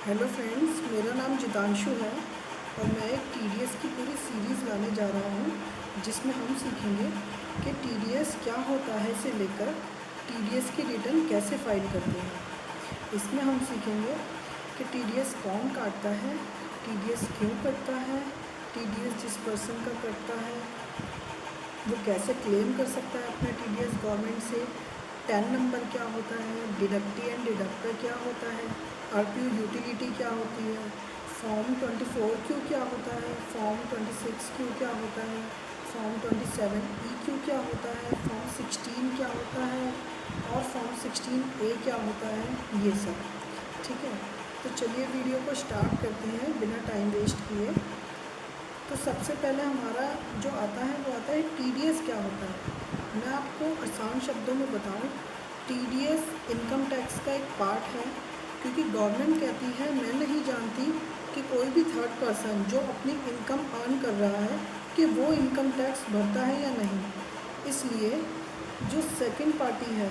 Hello friends, मेरा नाम जितांशु है और मैं एक टीडीएस की पूरी सीरीज़ लाने जा रहा हूँ जिसमें हम सीखेंगे कि टीडीएस क्या होता है से लेकर टीडीएस की रिटर्न कैसे फाइल करते हैं। इसमें हम सीखेंगे कि टीडीएस कौन काटता है, टीडीएस क्यों कटता है, टीडीएस जिस पर्सन का कटता है वो कैसे क्लेम कर सकता है अपना टीडीएस गवर्नमेंट से, पैन नंबर क्या होता है, डिडक्टी एंड डिडक्टर क्या होता है, आरपीयू यूटिलिटी क्या होती है, फॉर्म 24 क्यों क्या होता है, फॉर्म 26 क्यों क्या होता है, फॉर्म 27 क्यों क्या होता है, फॉर्म 16 क्या होता है और फॉर्म 16A क्या होता है, ये सब। ठीक है, तो चलिए वीडियो को स्टार्ट करते हैं बिना टाइम वेस्ट किए। तो सबसे पहले हमारा जो आता है वो आता है टीडीएस क्या होता है। मैं आपको आसान शब्दों में बताऊं, टीडीएस इनकम टैक्स का एक पार्ट है, क्योंकि गवर्नमेंट कहती है मैं नहीं जानती कि कोई भी थर्ड पर्सन जो अपनी इनकम अर्न कर रहा है कि वो इनकम टैक्स भरता है या नहीं। इसलिए जो सेकंड पार्टी है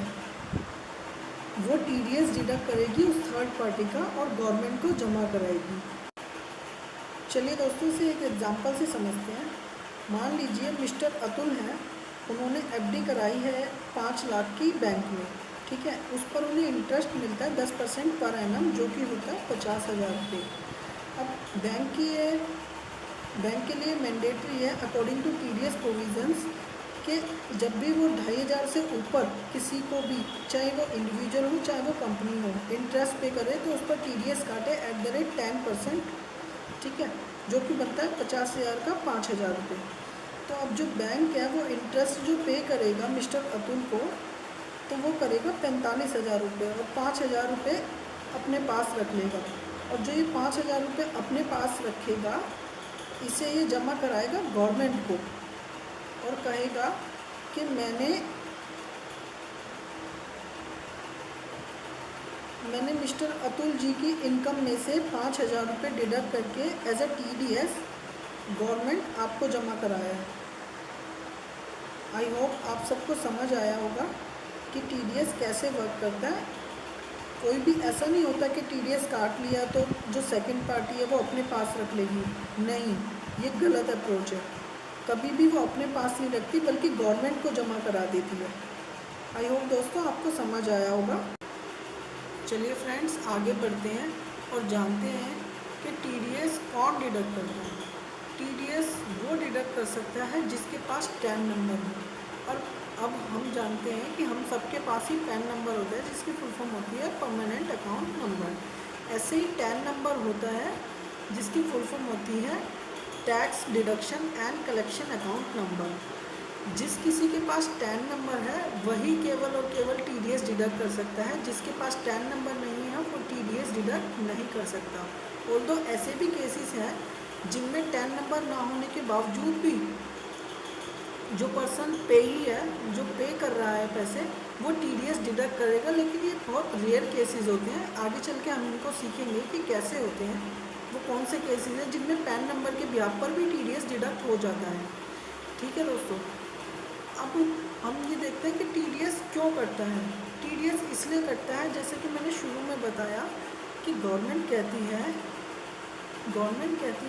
वो टीडीएस डिडक्ट करेगी उस थर्ड पार्टी का और गवर्नमेंट को जमा कराएगी। चलिए दोस्तों, से एक एग्जांपल से समझते हैं। मान लीजिए मिस्टर अतुल हैं, उन्होंने एफडी कराई है 5 लाख की बैंक में। ठीक है, उस पर उन्हें इंटरेस्ट मिलता है 10% पर एनम, जो कि होता है 50,000 रुपये। अब बैंक के लिए मैंडेटरी है अकॉर्डिंग टू टीडीएस प्रोविजंस कि जब भी वो 2,500 से ऊपर किसी को भी, चाहे वो इंडिविजुअल हो चाहे वो कंपनी हो, इंटरेस्ट पे करे तो उस पर टीडीएस काटे @10%। ठीक है, जो कि बनता है 50,000 का 5,000 रुपये। तो अब जो बैंक है वो इंटरेस्ट जो पे करेगा मिस्टर अतुल को, तो वो करेगा 45,000 रुपये और 5,000 रुपये अपने पास रख लेगा। और जो ये 5,000 रुपये अपने पास रखेगा, इसे ये जमा कराएगा गवर्नमेंट को और कहेगा कि मैंने मिस्टर अतुल जी की इनकम में से 5,000 रुपये डिडक्ट करके एज अ टीडीएस गवर्नमेंट आपको जमा कराया है। आई होप आप सबको समझ आया होगा कि टीडीएस कैसे वर्क करता है। कोई भी ऐसा नहीं होता कि टीडीएस काट लिया तो जो सेकंड पार्टी है वो अपने पास रख लेगी। नहीं, ये गलत अप्रोच है। कभी भी वो अपने पास नहीं रखती बल्कि गवर्नमेंट को जमा करा देती है। आई होप दोस्तों आपको समझ आया होगा। चलिए फ्रेंड्स, आगे बढ़ते हैं और जानते हैं कि टीडीएस कौन डिडक्ट करता है। टीडीएस वो डिडक्ट कर सकता है जिसके पास पैन नंबर हो। और अब हम जानते हैं कि हम सबके पास ही पैन नंबर होता है, जिसकी फुल फॉर्म होती है परमानेंट अकाउंट नंबर। ऐसे ही टैन नंबर होता है जिसकी फुल फॉर्म होती है tax deduction and collection account number. जिस किसी के पास टैन नंबर है वही केवल और केवल टीडीएस डिडक्ट कर सकता है। जिसके पास टैन नंबर नहीं है वो टीडीएस डिडक्ट नहीं कर सकता। ऑल्दो ऐसे भी केसेस हैं जिनमें टैन नंबर ना होने के बावजूद भी जो पर्सन पे ही है, जो पे कर रहा है पैसे, वो टीडीएस डिडक्ट करेगा। लेकिन ये बहुत रेयर केसेस होते हैं। आगे चल के हम इनको सीखेंगे कि कैसे होते हैं, वो कौन से केसेस हैं जिनमें पैन नंबर के ब्याह पर भी टीडीएस डिडक्ट हो जाता है। ठीक है दोस्तों, अब हम ये देखते हैं कि टीडीएस क्यों कटता है। टीडीएस इसलिए कटता है, जैसे कि मैंने शुरू में बताया, कि गवर्नमेंट कहती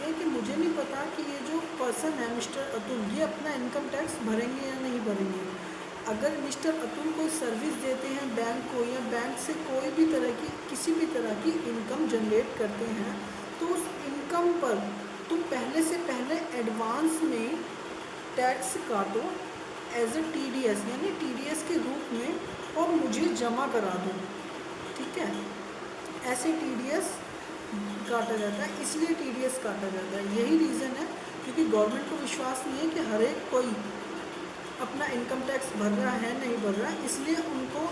है कि मुझे नहीं पता कि ये जो पर्सन है मिस्टर अतुल, ये अपना इनकम टैक्स भरेंगे या नहीं भरेंगे। अगर मिस्टर अतुल कोई सर्विस देते हैं बैंक को या बैंक से कोई भी तरह की किसी भी तरह की इनकम जनरेट करते हैं, तो उस इनकम पर तुम पहले से पहले एडवांस में टैक्स काटो एज ए टीडीएस, यानी टीडीएस के रूप में, और मुझे जमा करा दो। ठीक है, ऐसे टीडीएस काटा जाता है, इसलिए टीडीएस काटा जाता है। यही रीज़न है, क्योंकि गवर्नमेंट को विश्वास नहीं है कि हर एक कोई अपना इनकम टैक्स भर रहा है नहीं भर रहा है, इसलिए उनको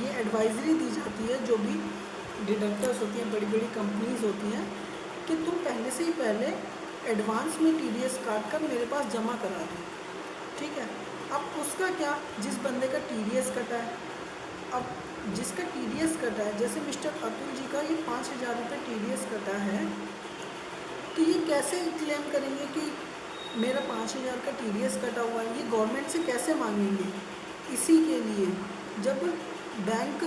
ये एडवाइजरी दी जाती है, जो भी डिडक्टर्स होती हैं, बड़ी बड़ी कंपनीज होती हैं, कि तुम पहले से ही पहले एडवांस में टीडीएस काट कर मेरे पास जमा करा दो। ठीक है, अब उसका क्या, जिस बंदे का टीडीएस कटा है, अब जिसका टीडीएस कटा है, जैसे मिस्टर अतुल जी का ये 5,000 रुपये टीडीएस कटा है, तो ये कैसे क्लेम करेंगे कि मेरा 5,000 का टीडीएस कटा हुआ है, ये गवर्नमेंट से कैसे मांगेंगे। इसी के लिए जब बैंक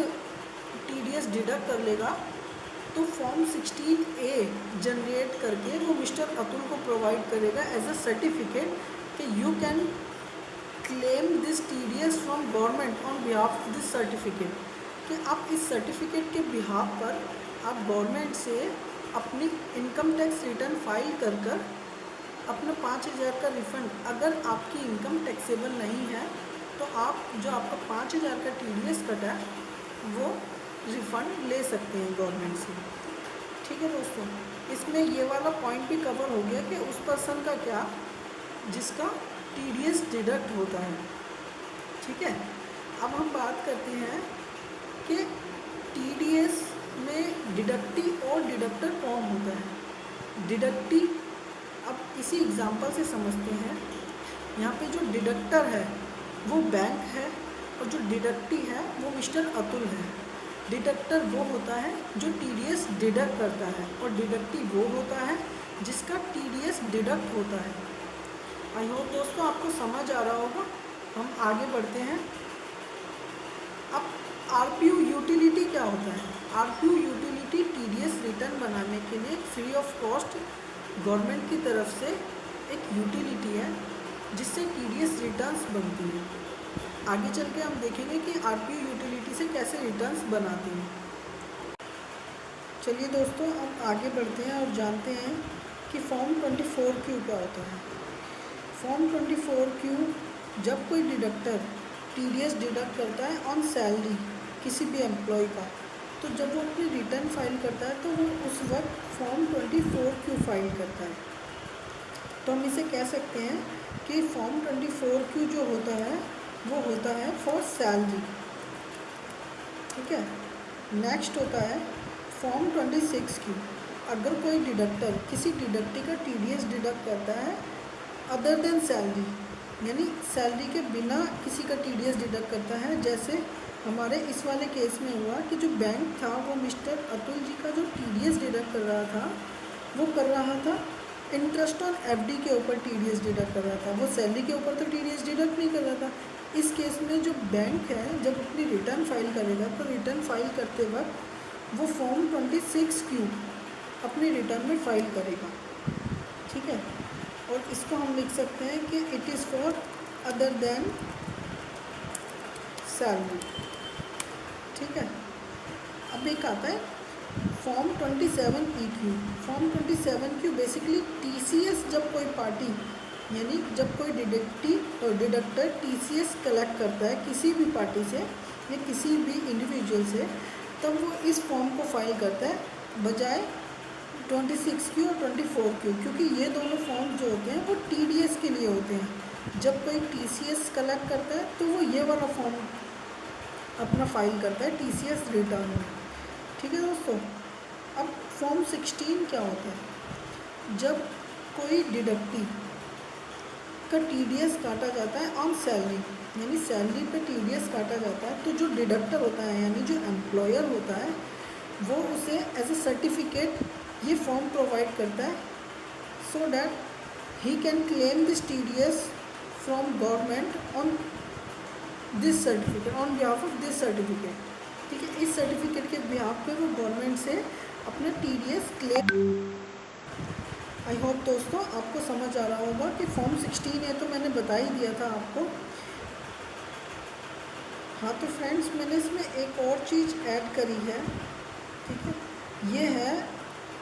टीडीएस डिडक्ट कर लेगा तो फॉर्म 16A जनरेट करके वो मिस्टर अतुल को प्रोवाइड करेगा एज अ सर्टिफिकेट कि you can claim this TDS from government on behalf of this certificate, कि आप इस सर्टिफिकेट के बिहाफ पर आप गवर्नमेंट से अपनी इनकम टैक्स रिटर्न फाइल कर कर अपना 5,000 का रिफ़ंड, अगर आपकी इनकम टैक्सेबल नहीं है तो आप जो आपका 5,000 का TDS कटा है वो रिफ़ंड ले सकते हैं गवर्नमेंट से। ठीक है दोस्तों, इसमें ये वाला पॉइंट भी कवर हो गया कि उस पर्सन का क्या जिसका TDS डिडक्ट होता है। ठीक है, अब हम बात करते हैं कि TDS में डिडक्टी और डिडक्टर कौन होता है। डिडक्टी अब इसी एग्जांपल से समझते हैं। यहाँ पे जो डिडक्टर है वो बैंक है और जो डिडक्टी है वो मिस्टर अतुल है। डिडक्टर वो होता है जो TDS डिडक्ट करता है और डिडक्टी वो होता है जिसका TDS डिडक्ट होता है। आई होप दोस्तों आपको समझ आ रहा होगा। हम आगे बढ़ते हैं। अब RPU यूटिलिटी क्या होता है। RPU यूटिलिटी TDS रिटर्न बनाने के लिए फ्री ऑफ कॉस्ट गवर्नमेंट की तरफ से एक यूटिलिटी है जिससे TDS रिटर्न्स बनती है। आगे चल के हम देखेंगे कि RPU यूटिलिटी से कैसे रिटर्न्स बनाते हैं। चलिए दोस्तों अब आगे बढ़ते हैं और जानते हैं कि फॉर्म 24Q क्या होता है। फॉर्म 24Q जब कोई डिडक्टर TDS डिडक्ट करता है ऑन सैलरी किसी भी एम्प्लॉय का, तो जब वो अपनी रिटर्न फाइल करता है तो वो उस वक्त फॉर्म 24Q फाइल करता है। तो हम इसे कह सकते हैं कि फॉर्म 24Q जो होता है वो होता है फॉर सैलरी। ठीक है, नेक्स्ट होता है फॉर्म 26Q। अगर कोई डिडक्टर किसी डिडक्टी का TDS डिडक्ट करता है अदर देन सैलरी, यानी सैलरी के बिना किसी का TDS डिडक्ट करता है, जैसे हमारे इस वाले केस में हुआ कि जो बैंक था वो मिस्टर अतुल जी का जो TDS डिडक्ट कर रहा था वो कर रहा था इंटरेस्ट ऑन FD के ऊपर TDS डिडक्ट कर रहा था, वो सैलरी के ऊपर तो TDS डिडक्ट नहीं कर रहा था। इस केस में जो बैंक है जब अपनी रिटर्न फाइल करेगा तो रिटर्न फाइल करते वक्त वो फॉर्म 26Q अपनी रिटर्न में फाइल करेगा। ठीक है, और इसको हम लिख सकते हैं कि it is for other than salary. ठीक है, अब एक आता है form 27EQ। Form 27Q basically TCS जब कोई पार्टी यानी जब कोई डिडक्टी और डिडक्टर TCS कलेक्ट करता है किसी भी पार्टी से या किसी भी इंडिविजुअल से, तब वो इस फॉर्म को फाइल करता है बजाय 26Q और 24Q, क्योंकि ये दोनों फॉर्म जो होते हैं वो TDS के लिए होते हैं। जब कोई TCS कलेक्ट करता है तो वो ये वाला फॉर्म अपना फाइल करता है TCS रिटर्न में। ठीक है दोस्तों, अब फॉर्म 16 क्या होता है। जब कोई डिडक्टी का TDS काटा जाता है ऑन सैलरी, यानी सैलरी पे TDS काटा जाता है, तो जो डिडक्टर होता है यानी जो एम्प्लॉयर होता है वो उसे एज ए सर्टिफिकेट ये फॉर्म प्रोवाइड करता है so that he can claim this TDS from government on this certificate on behalf of this certificate. ठीक है, इस सर्टिफिकेट के बिहाफ पे वो गवर्नमेंट से अपना TDS क्लेम। आई होप दोस्तों आपको समझ आ रहा होगा कि फॉर्म 16 है तो मैंने बता ही दिया था आपको। हाँ तो फ्रेंड्स मैंने इसमें एक और चीज़ ऐड करी है। ठीक है, ये है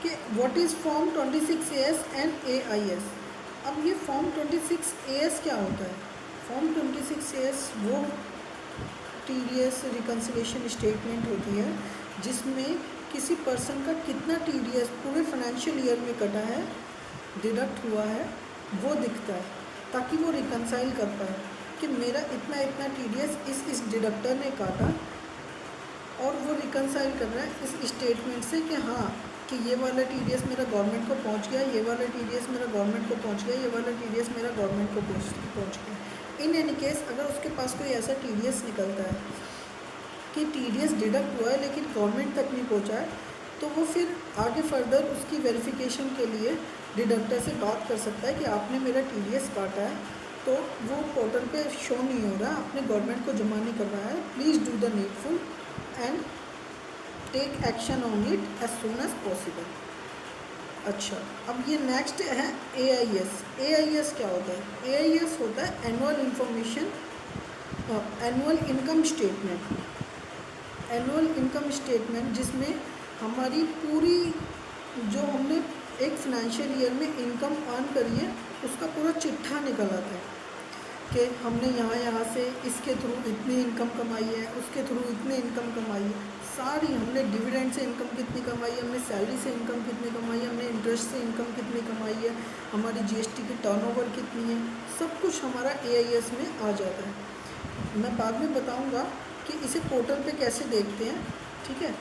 कि what is form 26AS and AIS। अब ये फॉर्म 26AS क्या होता है। फॉर्म 26AS वो TDS रिकन्सिलेशन स्टेटमेंट होती है जिसमें किसी पर्सन का कितना TDS पूरे फाइनेंशियल ईयर में कटा है, डिडक्ट हुआ है, वो दिखता है, ताकि वो रिकन्साइल कर पाए कि मेरा इतना इतना TDS इस डिडक्टर ने काटा, और वो रिकन्साइल कर रहा है इस स्टेटमेंट से कि हाँ कि ये वाला TDS मेरा गवर्नमेंट को पहुंच गया, ये वाला TDS मेरा गवर्नमेंट को पहुंच गया, ये वाला TDS मेरा गवर्नमेंट को पहुंच गया। इन एनी केस अगर उसके पास कोई ऐसा TDS निकलता है कि TDS डिडक्ट हुआ है लेकिन गवर्नमेंट तक नहीं पहुंचा है, तो वो फिर आगे फर्दर उसकी वेरिफिकेशन के लिए डिडक्टर से बात कर सकता है कि आपने मेरा TDS काटा है, तो वो पोर्टल पे शो नहीं हो रहा, अपने गवर्नमेंट को जमा नहीं कर रहा है, please do the needful and take action on it as soon as possible. अच्छा, अब ये नेक्स्ट है AIS। AIS क्या होता है? AIS होता है annual income statement. Annual income statement जिसमें हमारी पूरी जो हमने एक फाइनेंशियल ईयर में इनकम अर्न करी है उसका पूरा चिट्ठा निकल आता है कि हमने यहाँ से इसके थ्रू इतनी इनकम कमाई है, उसके थ्रू इतनी इनकम कमाई है, सारी हमने डिविडेंड से इनकम कितनी कमाई है, हमने सैलरी से इनकम कितनी कमाई है, हमने इंटरेस्ट से इनकम कितनी कमाई है, हमारी GST की टर्नओवर कितनी है, सब कुछ हमारा AIS में आ जाता है। मैं बाद में बताऊँगा कि इसे पोर्टल पे कैसे देखते हैं, ठीक है।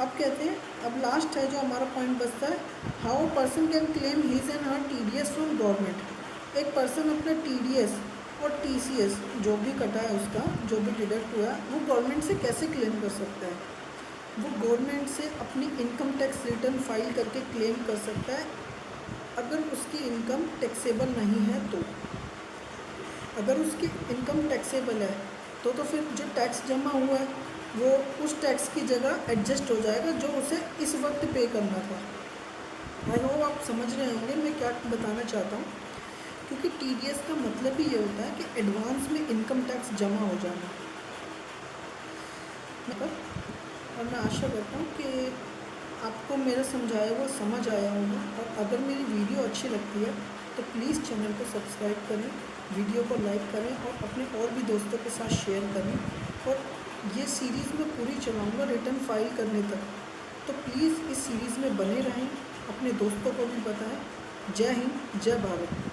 अब कहते हैं, अब लास्ट है जो हमारा पॉइंट बचता है, how a person can claim his and her TDS from government. एक पर्सन अपना TDS और TCS जो भी कटा है उसका, जो भी डिडक्ट हुआ है, वो गवर्नमेंट से कैसे क्लेम कर सकता है? वो गवर्नमेंट से अपनी इनकम टैक्स रिटर्न फाइल करके क्लेम कर सकता है अगर उसकी इनकम टैक्सेबल नहीं है तो। अगर उसकी इनकम टैक्सेबल है तो फिर जो टैक्स जमा हुआ है वो उस टैक्स की जगह एडजस्ट हो जाएगा जो उसे इस वक्त पे करना था। आई होप आप समझ रहे होंगे मैं क्या बताना चाहता हूँ, क्योंकि TDS का मतलब ही ये होता है कि एडवांस में इनकम टैक्स जमा हो जाना। और मैं आशा करता हूँ कि आपको मेरा समझाया हुआ समझ आया होगा, और अगर मेरी वीडियो अच्छी लगती है तो प्लीज़ चैनल को सब्सक्राइब करें, वीडियो को लाइक करें और अपने और भी दोस्तों के साथ शेयर करें। और ये सीरीज़ मैं पूरी चलाऊँगा रिटर्न फाइल करने तक, तो प्लीज़ इस सीरीज़ में बने रहें, अपने दोस्तों को भी बताएं। जय हिंद, जय भारत।